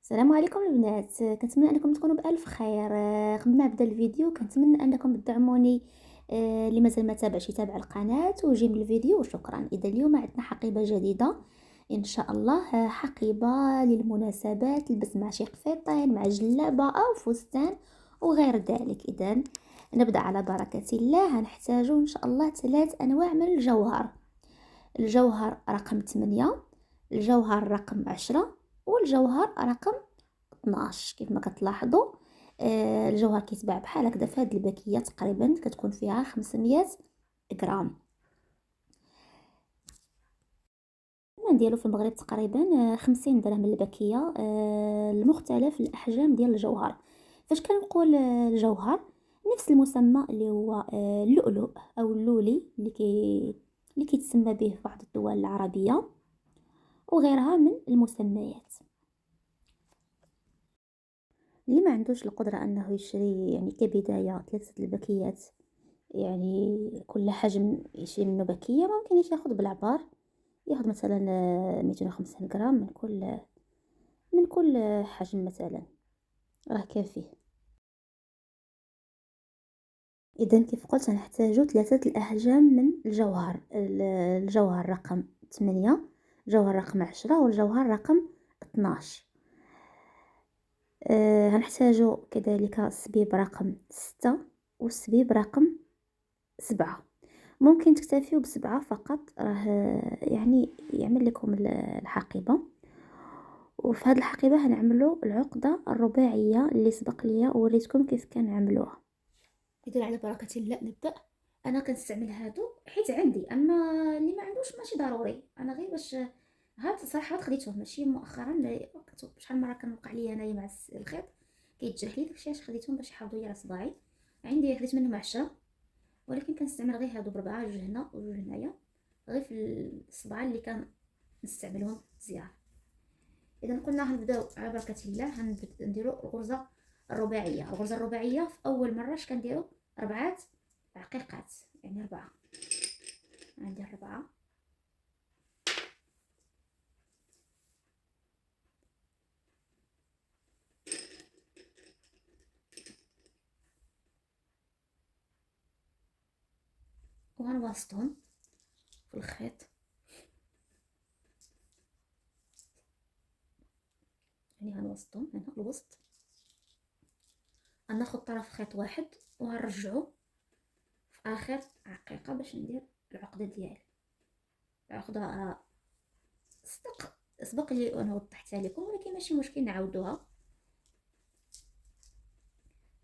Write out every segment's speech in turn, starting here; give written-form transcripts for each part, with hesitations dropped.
السلام عليكم البنات، كنتمنى انكم تكونوا بالف خير. قبل ما نبدا الفيديو كنتمنى انكم تدعموني. اللي مازال ما تابعش يتابع القناه ويجي من الفيديو، وشكرا. اذا اليوم عندنا حقيبه جديده ان شاء الله، حقيبه للمناسبات، لبس مع شي قفيطين مع جلابه او فستان وغير ذلك. اذا نبدا على بركه الله. هنحتاجو ان شاء الله 3 انواع من الجوهر: الجوهر رقم 8، الجوهر رقم 10، والجوهر رقم 12. كيف ما كتلاحظوا الجوهر كيتباع بحال هكذا في هذه الباكيه، تقريبا كتكون فيها 500 غرام. الثمن ديالو في المغرب تقريبا 50 درهم الباكيه. المختلف الاحجام ديال الجوهر. فاش كنقول الجوهر، نفس المسمى اللي هو اللؤلؤ او اللولي اللي كيتسمى به في بعض الدول العربيه وغيرها من المسميات. اللي ما عندوش القدرة انه يشري يعني كبداية 3 الباكيات، يعني كل حجم يشري منه باكية، ممكن ياخذ بالعبار، ياخذ مثلا 250 غرام من كل حجم مثلا، راه كافيه. اذا كيف قلت هنحتاجو 3 الاحجام من الجوهر: الجوهر رقم 8، الجوهر رقم 10، والجوهر رقم 12. هنحتاجو كذلك السبيب رقم 6 والسبيب رقم 7. ممكن تكتفيو ب7 فقط، راه يعني يعمل لكم الحقيبة. وفي هذه الحقيبة هنعملو العقدة الرباعية اللي سبق ليا ووريتكم كيف كنعملوها. اذا على بركة الله نبدأ. انا كنستعمل هادو حيت عندي، اما اللي ما عندوش ماشي ضروري. انا غير باش هاد صراحه خديتهم ماشي مؤخرا، شحال مره كنوقع لي انايا مع الخيط كيتجرح لي، داكشي علاش خديتهم باش يحافظوا لي على صباعي. عندي خديت منهم 10، ولكن كنستعمل غير هادو بربعه، جوج هنا وجوج هنايا، غير في الصبعه اللي كنستعملهم في الزياره. اذا قلنا غنبداو على بركه الله. نديرو الغرزه الرباعيه. الغرزه الرباعيه في اول مره اش كنديرو 4 عقيقات، يعني 4. عندي 4. وغنبسطهم في الخيط، يعني غنبسطهم هنا الوسط. غناخد طرف خيط واحد وغنرجعو في اخر عقيقه باش ندير العقده ديالي. العقده سبق لي انا وضحتها لكم، ولكن ماشي مشكل نعاودوها.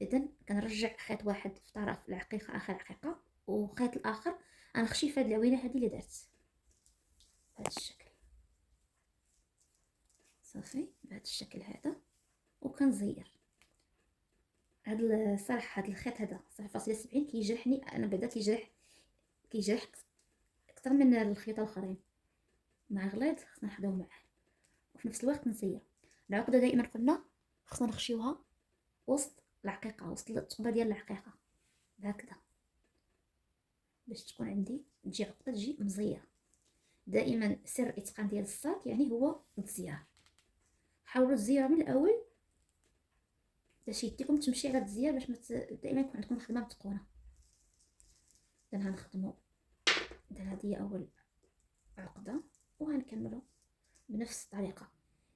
اذا كنرجع خيط واحد في طرف العقيقه، اخر عقيقه، وخيط الاخر غنخشي في هاد العوينه هذه اللي درت بهذا الشكل. صافي بهذا الشكل هذا. وكنزير هاد الصراحه هاد الخيط هذا 0.70 كيجرحني انا، بعدا كيجرح اكثر من الخيوط الاخرين. مع غليظ خصنا نحضرو معاه، وفي نفس الوقت نزير. العقده دائما قلنا خصنا نخشيوها وسط العقيقه، وسط الثقبه ديال العقيقه هكذا، باش تكون عندي تجي عقده تجي مزيره. دائما سر اتقان ديال الصاك يعني هو التزيار. حاولوا تزيروا من الاول باش يديكم تمشي على التزيار، باش دائما يكون عندكم خدمه متقونه. اذا غنخدموا، اذا هذه هي اول عقده وغنكملوا بنفس الطريقه.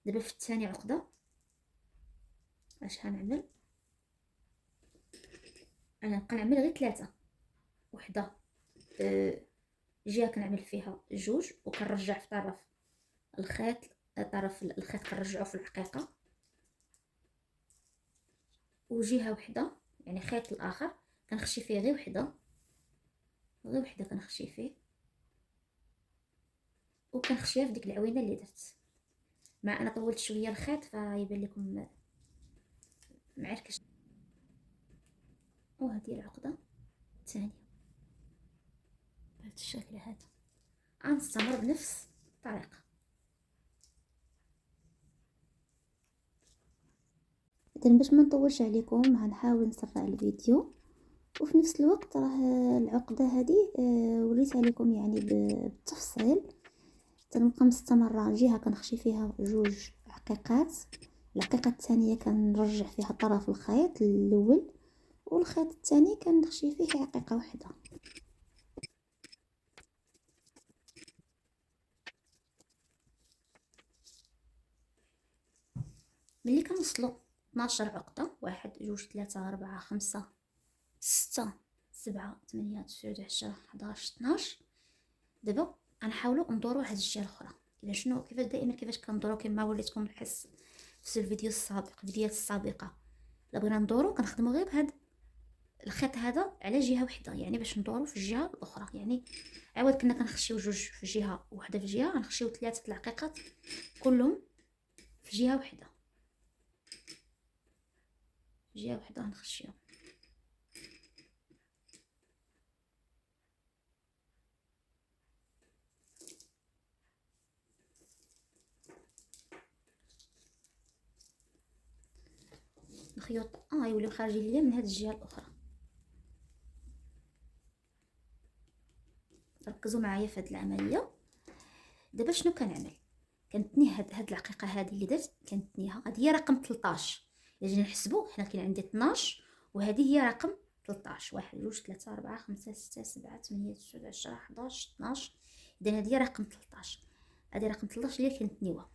دابا في الثاني عقده اش هنعمل؟ انا نبقى نعمل غير 3. وحده جهه كنعمل فيها جوج، وكنرجع في طرف الخيط، طرف الخيط كنرجعو في الحقيقه، وجهه وحده يعني خيط الاخر كنخشي فيه غير وحده، غير وحده كنخشي فيه، وكنخشيها في ديك العوينه اللي درت. مع انا طولت شويه الخيط فيبان لكم معركش. وهذه العقده الثانيه بهذا الشكل هذا. غنستمر بنفس الطريقه. اذا باش ما نطولش عليكم هنحاول نسرع الفيديو، وفي نفس الوقت راه العقده هذه وريتها لكم يعني بالتفصيل. تنبقى مستمره، جهه كنخشي فيها جوج عقيقات، العقيقه الثانيه كنرجع فيها طرف الخيط الاول، والخيط الثاني كنخشي فيه عقيقه واحده. ملي كنوصلوا 12 عقده، 1 2 3 4 5 6 7 8 9 10 11 12. دابا غنحاولوا ندوروا هاد الجهه الاخرى. كيفاش دائما كيفاش كندوروا كما وريتكم الحس في الفيديو السابق، الفيديوهات السابقه. الا بغينا ندوروا كنخدموا غير بهاد الخيط هذا على جهه وحده، يعني باش ندوروا في الجهه الاخرى. يعني عوض كنا كنخشيو جوج في جهه وحده في جهه، غنخشيو 3 العقيقات كلهم في جهه وحده، في جهه وحده غنخشيو. الخيوط يوليو خارجين ليا من هاد الجهه الاخرى. ركزوا معايا في هاد العمليه. دابا شنو كنعمل؟ كنتني هاد العقيقه هذه اللي درت، كنتنيها. هذه هي رقم 13. الا جينا نحسبوا حنا كاين عندي 12 وهذه هي رقم 13. 1 2 3 4 5 6 7 8 9 10 11 12. اذا هذه هي رقم 13. هذه رقم 13 اللي كنتنيوها.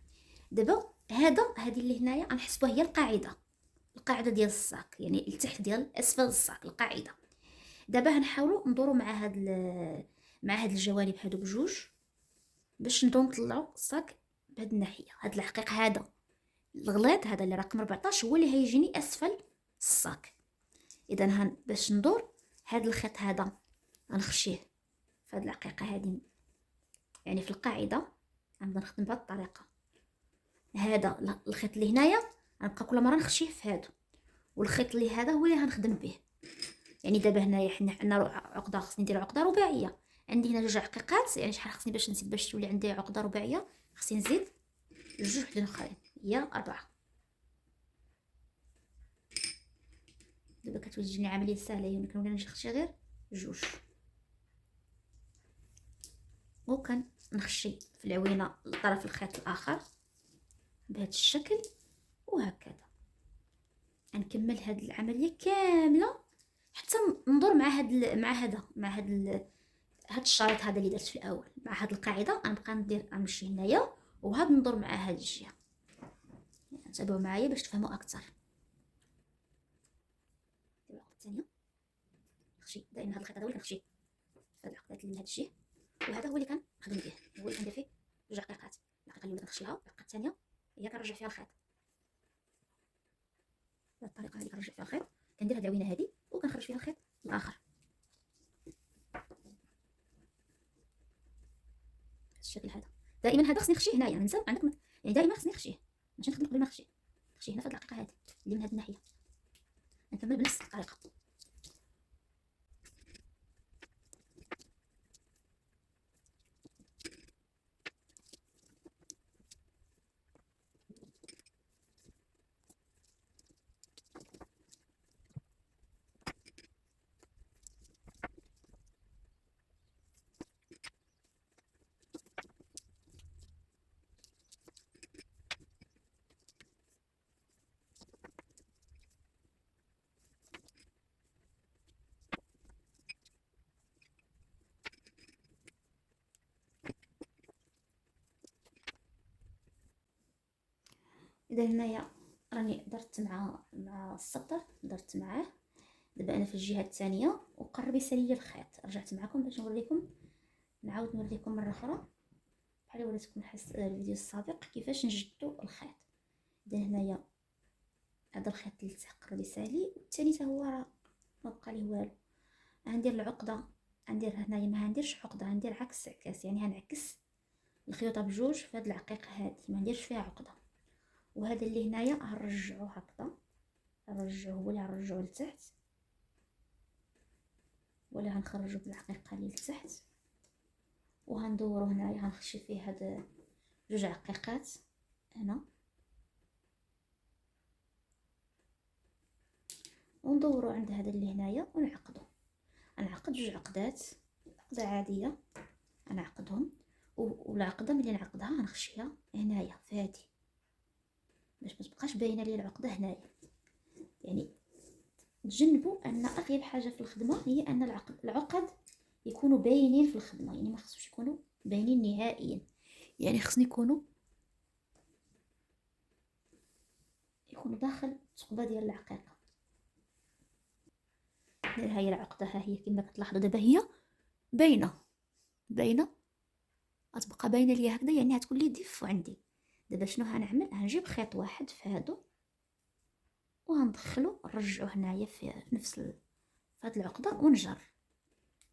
دابا هذه اللي هنايا غنحسبوها هي القاعده ديال الصاك، يعني التحت ديال اسفل الصاك القاعده. دابا غنحاولوا ندوروا مع هاد الجوانب هادو بجوج باش نبداو نطلعوا الصاك بهاد الناحيه. هاد الحقيق هذا الغليظ هذا اللي رقم 14 هو اللي هيجيني اسفل الصاك. اذا باش ندور هاد الخيط هذا غنخشيه في هاد العقيقه هذه، يعني في القاعده غنبدا نخدم بهاد الطريقه. هذا الخيط اللي هنايا غنبقى كل مره نخشيه في هادو، والخيط اللي هذا هو اللي غنخدم به. يعني دابا هنايا حنا عندنا عقده، خصني ندير عقده رباعيه. عندي هنا جوج عقيقات، يعني شحال خصني باش نزيد باش تولي عندي عقده رباعيه؟ خصني نزيد جوج وحدين اخرين، هي 4. دابا كتولي تجيني عمليه سهله، يعني كنولي نخشي غير جوج، وكنخشي في العوينه لطرف الخيط الاخر بهذا الشكل، وهكذا نكمل هاد العمليه كامله حتى ندور هاد الشريط هذا اللي درت في الاول مع هاد القاعده. غنبقى نمشي هنايا وهاد ندور مع هاد الجهه. يعني تابعوا معايا باش تفهموا اكثر. العقده الثانيه نخشي دائما هاد الخيط هذا هو اللي كنخشيه في هاد العقدات اللي من هاد الجهه، وهذا هو اللي كنخدم به، هو اللي كندير فيه جوج عقيقات. العقيقه الاولى كنخشيها، العقيقه الثانيه هي كنرجع فيها الخيط بهاد الطريقه هذه. كنرجع فيها الخيط، كندير هاد العوينه هذه وكنخرج فيها الخيط الاخر بالشكل هذا. دائما هذا خصني نخشيه هنايا، ما ننسى عندك يعني دائما خصني نخشيه، ماشي نخدم قبل ما نخشيه. نخشيه هنا في هاد العقيقه هذه اللي من هاد الناحيه. نكمل بنفس الطريقه. اذا هنايا راني درت مع السطر، درت معاه. دابا انا في الجهه الثانيه وقرب يسالي الخيط. رجعت معكم باش نوريكم، نعاود نوريكم مره اخرى بحال وريتكم الفيديو السابق كيفاش نجدوا الخيط. اذا هنايا هذا الخيط اللي تحت قرب يسالي، والثاني حتى هو راه ما بقى ليه والو. غندير العقده، غندير هنايا ما غنديرش عقده، غندير عكس عكاس، يعني غنعكس الخيوطه بجوج في هذه العقيقه هذه، ما نديرش فيها عقده. وهذا اللي هنايا غنرجعوه هكذا، غنرجعوه هو اللي غنرجعوه لتحت، ولا غنخرجو بالعقيقه اللي لتحت، وغندورو هنايا غنخشي فيه هاد جوج عقيقات هنا، وندورو عند هذا اللي هنايا ونعقدو. نعقد جوج عقدات، عقده عاديه نعقدهم، والعقده ملي نعقدها غنخشيها هنايا في هادي باش ما تبقاش باينه لي العقده هنايا. يعني تجنبوا ان اغيب حاجه في الخدمه هي ان العقد يكونوا باينين في الخدمه، يعني ما خصوش يكونوا باينين نهائيا، يعني خصني يكونوا داخل الثقبه ديال العقيقه. ها هي العقده، ها هي كما كتلاحظوا دابا هي باينه غتبقى باينه ليا هكذا، يعني غتكون لي ديف عندي. دابا شنو هنعمل؟ هنجيب خيط واحد في هادو وغندخلو نرجعو هنايا في نفس هاد العقده ونجر.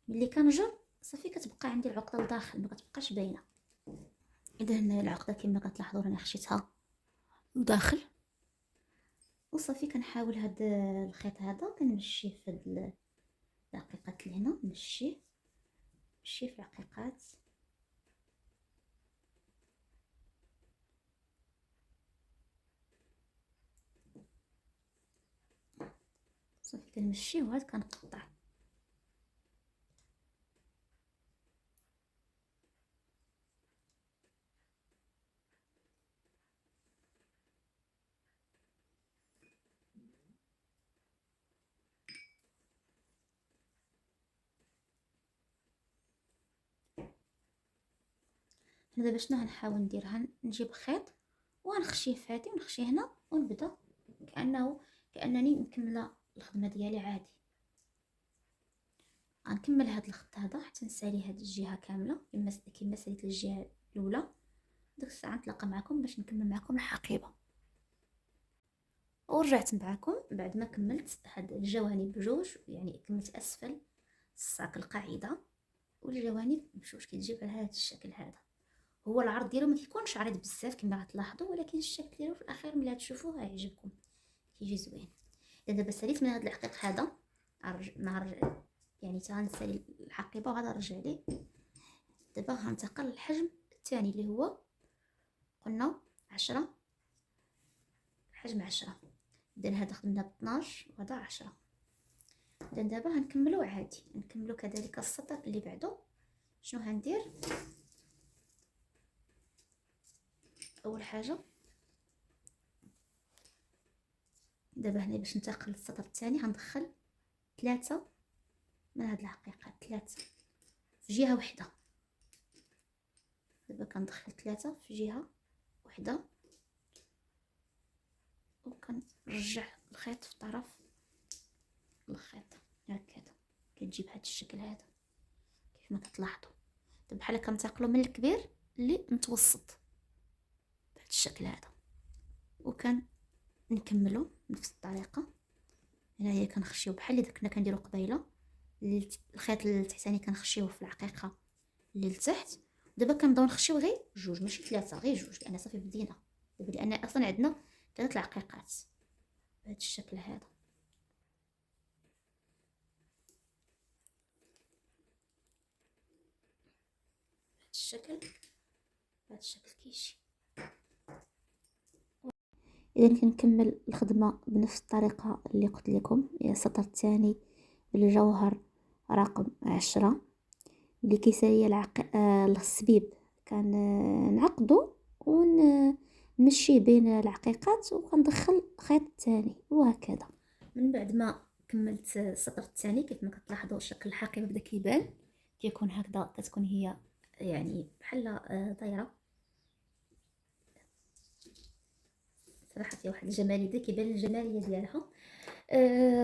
ملي كنجر صافي كتبقى عندي العقده لداخل، ما كتبقاش باينه. اذا العقده كما كتلاحظوا راني خشيتها لداخل وصافي. كنحاول هاد الخيط هذا كنمشيه في هاد العقيقات لهنا، نمشيه في العقيقات. صافي كنمشيه وعاد كنقطع. هنا دابا شنو غنحاول ندير؟ نجيب خيط وغنخشيه في هادي ونخشيه هنا ونبدا كانني مكمله الخدمه ديالي عادي. غنكمل هاد الخط هذا حتى نسالي هاد الجهه كامله كما ساليت الجهه الاولى. ديك الساعه نتلاقى معكم باش نكمل معكم الحقيبه. ورجعت معكم بعد ما كملت هاد الجوانب بجوج، يعني كملت اسفل الساق القاعده والجوانب بجوج. كتجيب على هذا الشكل هذا. هو العرض ديالو ما كيكونش عريض بزاف كما غتلاحظوا، ولكن الشكل ديالو في الاخير ملي تشوفوه غيعجبكم، كيجي زوين. دابا ساليت من هذا العقيق هذا نرجع، يعني تنسالي الحقيبه وغادي نرجع ليه. دابا غنتقل للحجم الثاني اللي هو قلنا 10 حجم 10. اذا هذا خدمنا ب 12 وهذا 10. اذا دابا غنكملو عادي، نكملو كذلك السطر اللي بعده. شنو غندير؟ اول حاجه دابا هنا باش ننتقل للسطر الثاني غندخل 3 من هاد الحقيقات، 3 في جهه واحده. دابا كندخل 3 في جهه واحده وكنرجع الخيط في طرف الخيط هكذا. كتجيب هاد الشكل هذا كيف ما كتلاحظوا. دابا بحال كنتقلوا من الكبير للمتوسط بهذا الشكل هذا، وكان نكملوا نفس الطريقه. هنا هي كنخشيو بحال اللي كنا كنديروا قبيله. الخيط التحتاني كنخشيوه في العقيقه اللي لتحت. دابا كنبداو نخشيو غير جوج ماشي 3، غير جوج، لان صافي بدينا دابا، لان اصلا عندنا 3 العقيقات بهذا الشكل هذا. بهذا الشكل كيجي. اذا كنكمل الخدمه بنفس الطريقه اللي قلت لكم. السطر الثاني الجوهر رقم 10 اللي كيسالي السبيب نعقدو ونمشيه بين العقيقات وكندخل خيط ثاني وهكذا. من بعد ما كملت السطر الثاني كيف ما كتلاحظوا شكل الحقيبه بدا كيبان، كيكون هكذا. كتكون هي يعني بحال دايره صراحه فيها واحد الجماليه، كيبان الجماليه ديالها.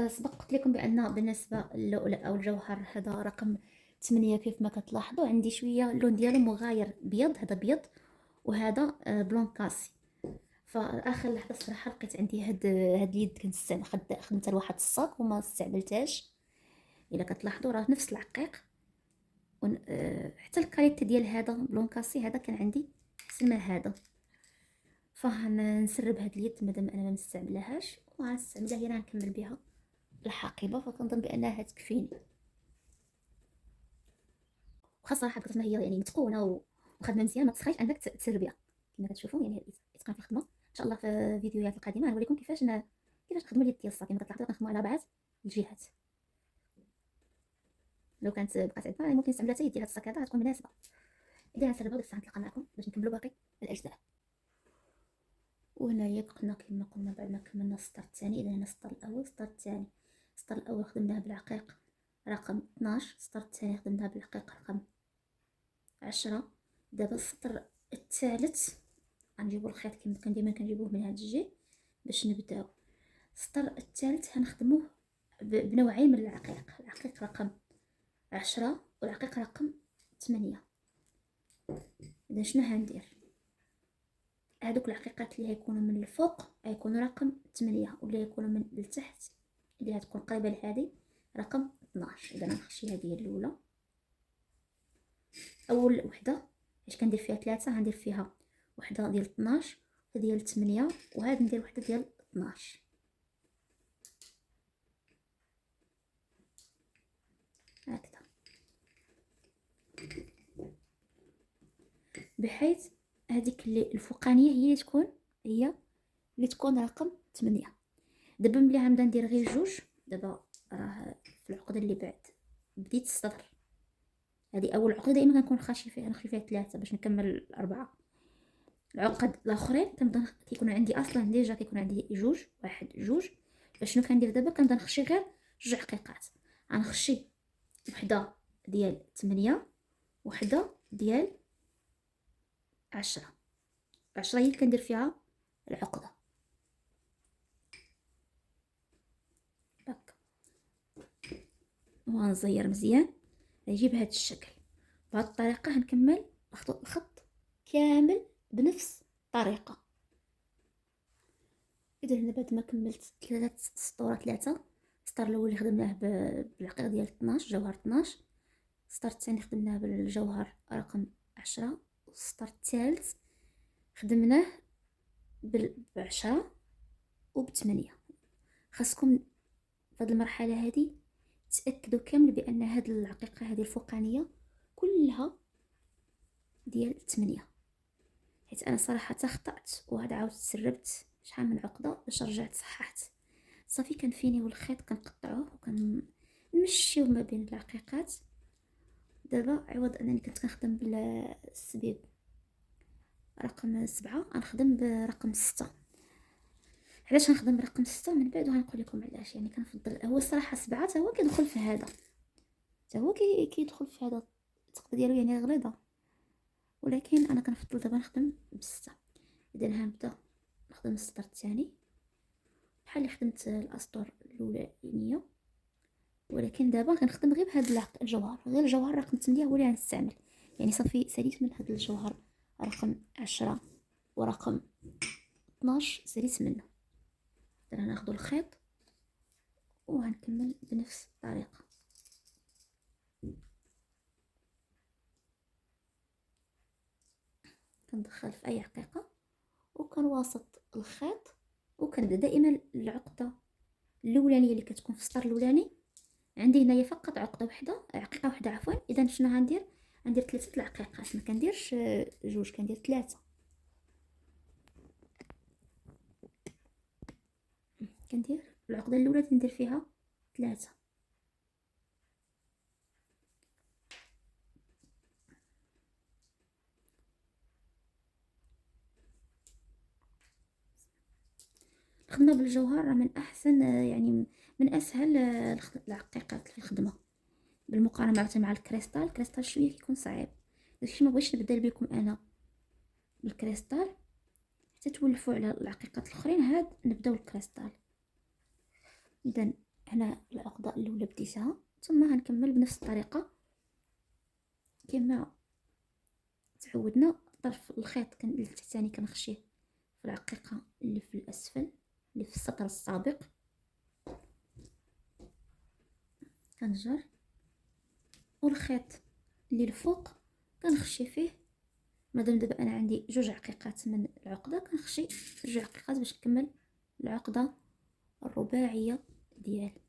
سبق قلت لكم بان بالنسبه للؤلؤ او الجوهر هذا رقم 8 كيف ما كتلاحظوا عندي شويه اللون ديالو مغاير بيض، هذا بيض وهذا بلون كاسي. فاخر لحظه الصراحه لقيت عندي هاد اليد كنستعمل خدمتها لواحد الصاك وما استعملتهاش. الا كتلاحظوا راه نفس العقيق حتى الكاليتي ديال هذا بلون كاسي هذا كان عندي احسن من هذا. فهنسرب هاد اليد مادام انا ما مستعملهاش وغنستعملها هي نكمل بها الحقيبه. فكنظن بانها تكفيني، وخاصه صراحه بكثرة ما هي يعني متقونه وخدمه مزيان ما تسخيش انك تسربيها كما كتشوفوا. يعني اتقان في الخدمه. ان شاء الله في الفيديوهات القادمه غنوريكم كيفاش نخدموا اليد ديال الصاك. كما كتلاحظوا كنخدموا على بعض الجهات. لو كانت بقات عندنا ممكن نستعملها حتى يدي هاد الصاك هذا غتكون مناسبه. اذا غنسربها وديك الساعه نتلاقى معكم باش نكملوا باقي الاجزاء. وهنايا قلنا كما قلنا بعد ما كملنا السطر الثاني. اذا هنا السطر الاول، السطر الثاني. السطر الاول خدمناه بالعقيق رقم 12، السطر الثاني خدمناه بالعقيق رقم 10. دابا السطر الثالث غنجيبو الخيط كما كان ديما كنجيبوه من هاد الجهه باش نبداو. السطر الثالث هنخدموه بنوعين من العقيق، العقيق رقم 10 والعقيق رقم 8. اذا شنو هندير؟ هادوك العقيقات اللي هيكونوا من الفوق هيكونوا رقم 8، واللي هيكونوا من التحت اللي هتكون قريبه لهذه رقم 12. اذا غنخشي هذه هي الاولى. اول وحده اش كندير فيها 3، غندير فيها وحده ديال 12 وحده ديال 8 وهاد ندير وحده ديال 12 هكذا، بحيث هذيك اللي الفوقانيه هي اللي تكون رقم 8. دابا ملي غنبدا ندير غير جوج، دابا راه في العقده اللي بعد بديت السطر، هذه اول عقده دائما كنكون خاشي فيها، نخشي فيها 3 باش نكمل الاربعه. العقد الاخرين كنبدا كيكون عندي اصلا ديجا كيكون عندي جوج، واحد جوج. فشنو كندير دابا؟ كنبدا نخشي غير جوج عقيقات، غنخشي وحده ديال 8 وحده ديال 10. 10 هي اللي كندير فيها العقده هكا، وغنزير مزيان يجيب هذا الشكل. بهذه الطريقه هنكمل الخط كامل بنفس الطريقه. اذا هنا بعد ما كملت 3 سطور، 3 السطر الاول اللي خدمناه بالعقيق ديال 12 جوهر 12، السطر الثاني خدمناه بالجوهر رقم 10، والسطر الثالث خدمناه ب10 وب8. خاصكم في هذه المرحله هذه تاكدوا كامل بان هذه العقيقه هذه الفوقانيه كلها ديال 8، حيت انا صراحه خطأت وهذا عاود تسربت شحال من عقده باش رجعت صححت. صافي كنفيني والخيط كنقطعوه وكنمشيو ما بين العقيقات. دابا عوض انني كنت كنخدم بالسبيب رقم 7 غنخدم برقم 6. علاش غنخدم برقم 6 من بعد وغنقول لكم علاش. يعني كنفضل هو الصراحه 7 حتى هو كيدخل في هذا، حتى هو كيدخل في هذا التقدير ديالو يعني غليظه، ولكن انا كنفضل دابا نخدم ب6. اذا هنبدا نخدم السطر الثاني بحال اللي خدمت الاسطر الاولانيه، ولكن دابا غنخدم غير بهذا الجوهر، غير الجوهر رقم 8 هو اللي غنستعمل. يعني صافي ساليت من هذا الجوهر رقم 10 ورقم 12 ساليت منه. دابا ناخذ الخيط وغنكمل بنفس الطريقه. كندخل في اي عقيقه وكنواسط الخيط، وكنبدا دائما العقده الاولانيه اللي كتكون في السطر الاولاني. عندي هنايا فقط عقده واحده، عقيقه واحده عفوا. اذا شنو غندير؟ غندير 3 العقيقات، ما كنديرش جوج، كندير 3. كندير العقده الاولى تندير فيها 3. الخدمه بالجوهر راه من احسن يعني من اسهل العقيقات في الخدمه بالمقارنه مع الكريستال. الكريستال شويه كيكون صعيب، داكشي ما بغيتش نبدل بكم انا بالكريستال حتى تولفوا على العقيقات الاخرين. هاد نبداو الكريستال. اذا هنا العقده الاولى بديتها، ثم غنكمل بنفس الطريقه كما تعودنا. طرف الخيط الثاني كنخشيه في العقيقه اللي في الاسفل اللي في السطر السابق، كنجر، والخيط اللي الفوق كنخشي فيه. مادام دابا انا عندي جوج عقيقات من العقده كنخشي جوج عقيقات باش نكمل العقده الرباعيه ديالي.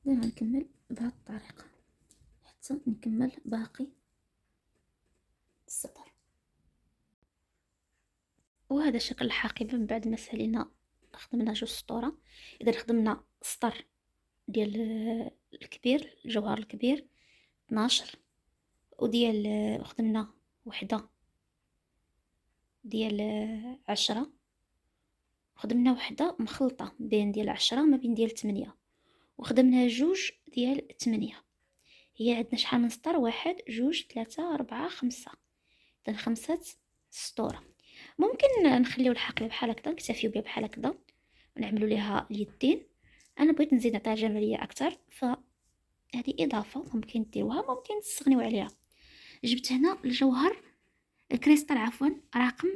دابا غنكمل بهذه الطريقه حتى نكمل باقي السطر. وهذا شكل الحاقبه من بعد ما سالينا خدمنا جوج سطوره. اذا خدمنا سطر ديال الكبير الجوهر الكبير، 12 وديال خدمنا وحده ديال 10 وخدمنا وحده مخلطه بين ديال 10 ما بين ديال 8 وخدمنا جوج ديال 8. هي عندنا شحال من سطر؟ 1 2 3 4 5. اذا 5 سطور. ممكن نخليو الحقيبه بحال هكذا، نكتفيو بها بحال هكذا ونعملوا ليها اليدين. انا بغيت نزيد نعطيها جماليه اكثر، فهذه اضافه ممكن ديروها، ممكن تستغنيو عليها. جبت هنا الجوهر الكريستال عفوا رقم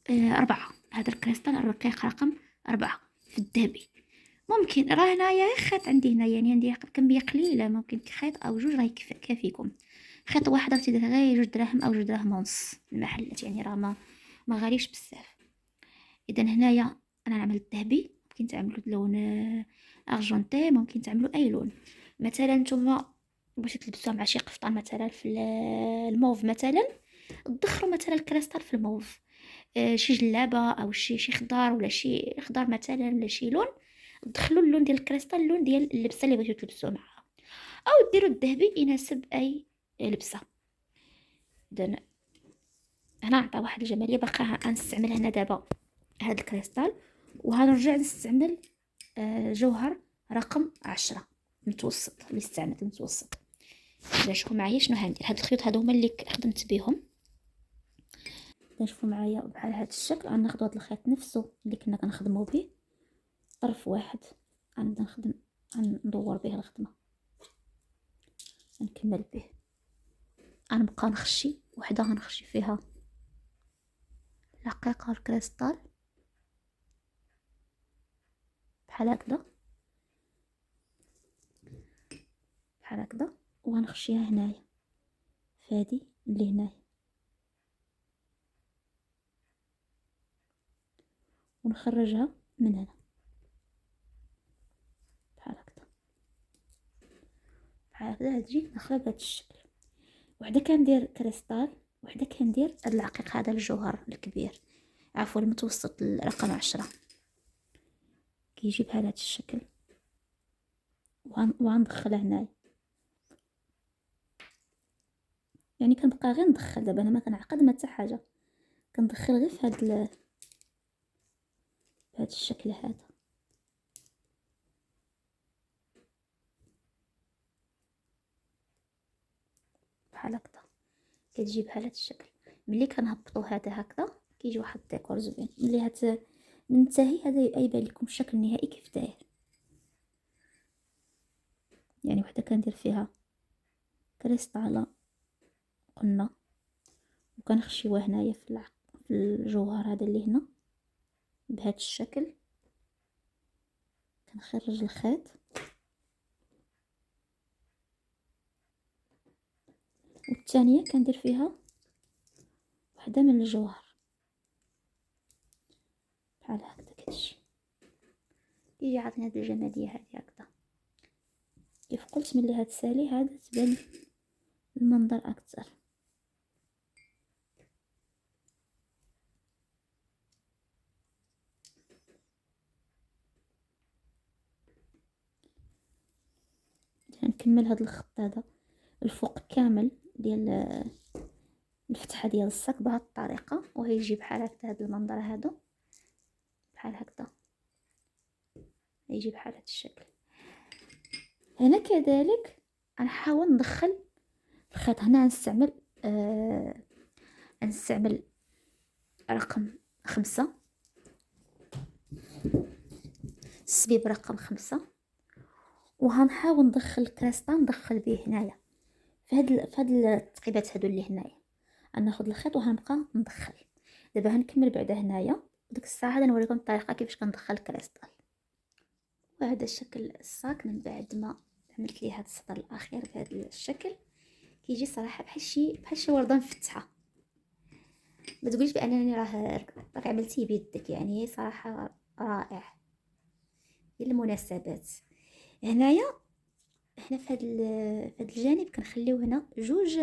4. هذا الكريستال الرقيق رقم 4 في الذهبي. ممكن راه هنايا خيط عندي هنا، يعني عندي كميه قليله، ممكن خيط او جوج راه كافيكم. خيط واحد راه تيدير غير 2 دراهم او 2 دراهم ونص المحلات، يعني راه ما غاليش بزاف. اذا هنايا انا نعمل الذهبي، ممكن تعملوا لون ارجونتي، ممكن تعملوا اي لون. مثلا نتوما بغيتو تلبسوها مع شي قفطان مثلا في الموف مثلا، تدخلوا مثلا الكريستال في الموف، شي جلابه او شي خضار ولا شي خضار مثلا ولا شي لون، دخلوا اللون ديال الكريستال اللون ديال اللبسه اللي بغيتو تلبسوها معها، او ديروا الذهبي يناسب اي لبسه. اذا هنا عطى واحد الجماليه. باقا غنستعمل هنا دابا هاد الكريستال، وهنرجع نستعمل جوهر رقم 10 متوسط اللي استعملت المتوسط. اذا شوفوا معايا شنو هندير. هاد الخيوط هادو هما اللي خدمت بهم. شوفوا معايا بحال هاد الشكل. غناخدو هاد الخيط نفسه اللي كنا كنخدمو به، طرف واحد غنبدا نخدم، غندور به الخدمه، نكمل به. غنبقى نخشي وحده، غنخشي فيها العقيقه الكريستال بحال هكذا بحال هكذا، وغنخشيها هنايا فهادي اللي هنايا، ونخرجها من هنا بحال هكذا بحال هكذا. تجي داخله بهذا الشكل. وحده كندير كريستال، وحده كندير هذا العقيق هذا الجوهر الكبير، عفوا المتوسط رقم 10، كيجي بحال هذا الشكل. وغندخلها هنايا، يعني كنبقى غير ندخل. دابا انا ما كنعقد ما حتى حاجه، كندخل غير في هذا الشكل هذا بحال هكذا. كتجي بحال هذا الشكل. ملي كنهبطو هذا هكذا كيجي واحد الديكور زوين. ملي ننتهي هذا يبان لكم الشكل النهائي كيف داير. يعني وحده كندير فيها كريستالة قلنا، وكنخشيوها هنايا في الجوهر هذا اللي هنا بهذا الشكل. كنخرج الخيط، والثانيه كندير فيها وحده من الجوهر بحال هكذا. كتجي كيجي عاطينا هاد الجماليه هذه هكذا. كيف قلت ملي هاد سالي هذا تبان المنظر اكثر. نكمل هاد الخط هذا الفوق كامل ديال الفتحه ديال الصاك بهذه الطريقه، وهيجي بحال هكذا. هذا المنظر هذا بحال هكذا، يجي بحال هذا الشكل. هنا كذلك غنحاول ندخل الخيط. هنا نستعمل رقم 5، السبيب رقم 5، وهنحاول ندخل الكريستال، ندخل به هنايا في هاد التقيبات هادو اللي هنايا. غناخد الخيط وهنبقى ندخل. دابا هنكمل بعدا هنايا، وديك الساعه غادي نوريكم الطريقه كيفاش كندخل الكريستال. وهذا شكل الصاك من بعد ما عملت ليه هذا السطر الاخير بهذا الشكل. كيجي صراحه بحال شي ورده مفتحه. ما تقوليش بانني راك عملتيه بيدك، يعني صراحه رائع للمناسبات. هنايا هنا في هذا الجانب كنخليو هنا جوج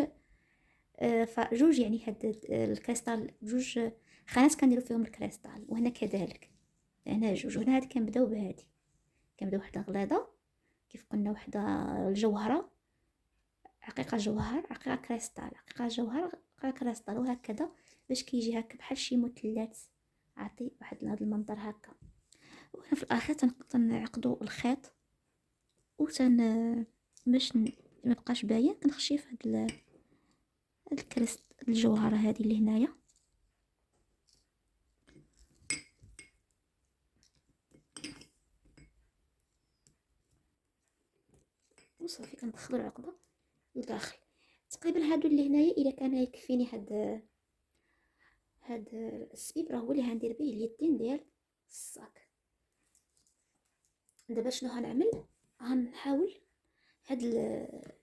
يعني هاد الكريستال، جوج خانات كنديرو فيهم الكريستال. وهنا كذلك هنا جوج. وهنا هاد كنبداو بهادي، كنبداو وحده غلاظه كيف قلنا، وحده الجوهره عقيقة جوهر، عقيقة كريستال، عقيقة جوهر، عقيقة كريستال، وهكذا باش كيجي هكا بحال شي مثلث، عطي واحد هذا المنظر هكا. وهنا في الاخير تنعقدوا الخيط باش ما بقاش باين، كنخشي في هاد الكريست الجوهره هذه اللي هنايا. وصافي كندخلوا العقده لداخل. تقريبا هادو اللي هنايا الا كان يكفيني هاد السبيب راه هو اللي غندير به اليدين ديال الصاك. دابا شنو غنعمل؟ غنحاول هاد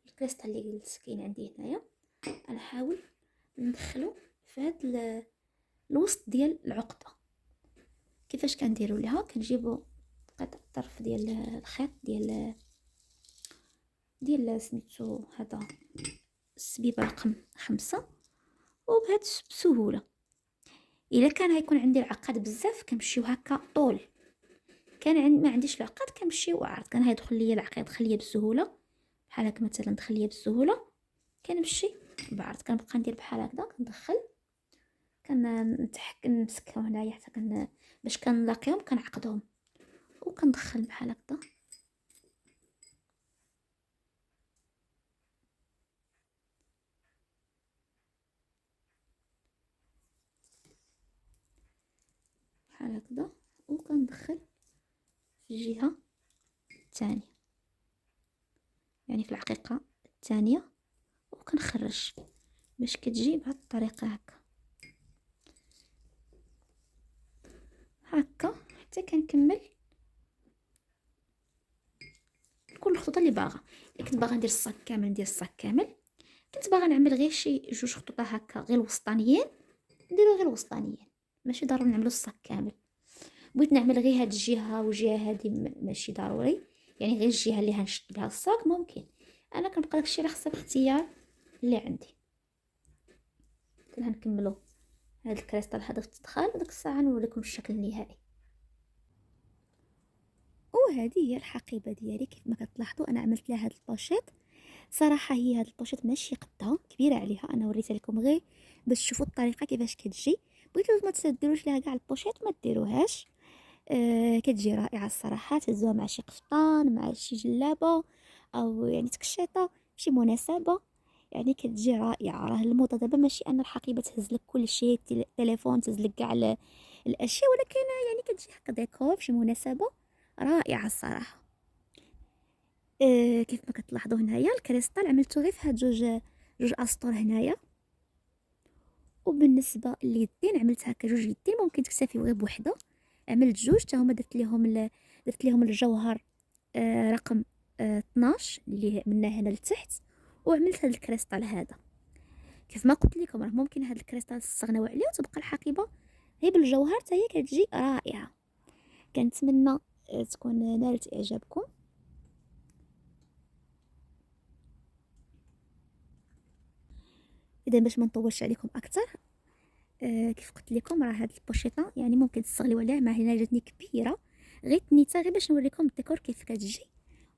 الكريستال اللي قلت كاين عندي هنايا، غنحاول ندخلو في هاد الوسط ديال العقده. كيفاش كنديروا ليها؟ كنجيبوا قطع الطرف ديال الخيط ديال سميتو هذا السبيبه رقم 5، وبهاد بسهوله. الا كان غيكون عندي العقاد بزاف كنمشيو هكا طول، كان ما عنديش العقاد كنمشيو عرض. كان هيدخل ليا العقاد دخل ليا بسهوله بحال هكا مثلا، دخل ليا بسهوله كنمشي بعرض. كنبقى ندير بحال هكذا، كندخل كنمسكهم هنايا حتى باش كنلاقيهم كنعقدهم وكندخل بحال هكذا. بحال هكذا وكندخل في الجهه الثانيه، يعني في العقيقه الثانيه، وكنخرج باش كتجي بهذه الطريقه هكا حتى كنكمل كل الخطوط اللي باغا. اللي كنت باغا ندير الصاك كامل ندير الصاك كامل، كنت باغا نعمل غير شي جوج خطوط هكا غير الوسطانيين نديرو غير الوسطانيين، ماشي ضروري نعملو الصاك كامل. بغيت نعمل غير هاد الجهه والجهه هادي ماشي ضروري، يعني غير الجهه اللي هنشد بها الصاك ممكن. انا كنبقى داكشي على حسب الاختيار اللي عندي. هنكملو هاد الكريستال هذا في التدخال، وداك الساعه نوريكم الشكل النهائي. وهذه هي الحقيبه ديالي. كيف ما كتلاحظوا انا عملت لها هاد البوشيط. صراحه هي هاد البوشيط ماشي قدها كبيره عليها، انا وريتها لكم غير باش تشوفوا الطريقه كيفاش كتجي. بغيتو ما تديروش لها كاع البوشيط ما ديروهاش. كتجي رائعه الصراحه، تهزوها مع شي قفطان، مع شي جلابه، او يعني تكشيطه شي مناسبه، يعني كتجي رائعه. راه الموضه دابا ماشي ان الحقيبه تهز لك كل شيء، التليفون تهز لك كاع الاشياء، ولكن يعني كتجي هكا ديكور في شي مناسبه رائعه الصراحه. كيف ما كتلاحظوا هنايا الكريستال عملته غير في هاد جوج اسطور هنايا. وبالنسبه لليدين عملت هكا جوج يدين، ممكن تكتفيو غير بوحده. عملت جوج حتى هما درت ليهم الجوهر رقم 12 اللي من هنا لتحت. وعملت هاد الكريستال هذا. كيف ما قلت لكم راه ممكن هاد الكريستال تستغناو عليه وتبقى الحقيبه هي بالجوهر حتى هي كتجي رائعه. كنتمنى تكون نالت اعجابكم. اذا باش ما نطولش عليكم اكثر، كيف قلت لكم راه هاد البوشيطه يعني ممكن تستغلوا عليها. مع هنا جاتني كبيره غير تنيته، غير باش نوريكم الديكور كيف كتجي.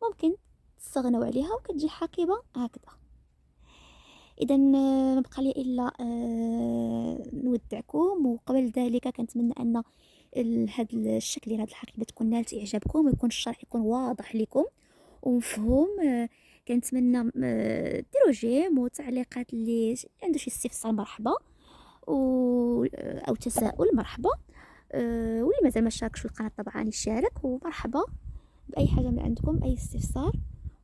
ممكن تستغنوا عليها وكتجي حقيبه هكذا. اذا ما بقى لي الا نودعكم. وقبل ذلك كنتمنى ان هذا الشكل ديال هذه الحقيبه تكون نالت اعجابكم، ويكون الشرح يكون واضح لكم ومفهوم. كنتمنى ديروا جيم وتعليقات اللي عنده شي استفسار مرحبا، او تساؤل مرحبا. واللي مازال ما شاركش في القناه طبعا يشارك، ومرحبا باي حاجه من عندكم، اي استفسار.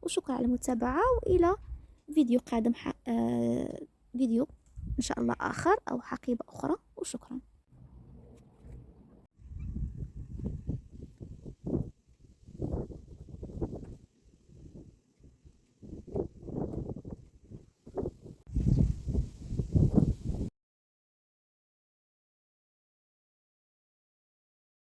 وشكرا على المتابعه، والى فيديو قادم فيديو ان شاء الله اخر او حقيبه اخرى. وشكرا.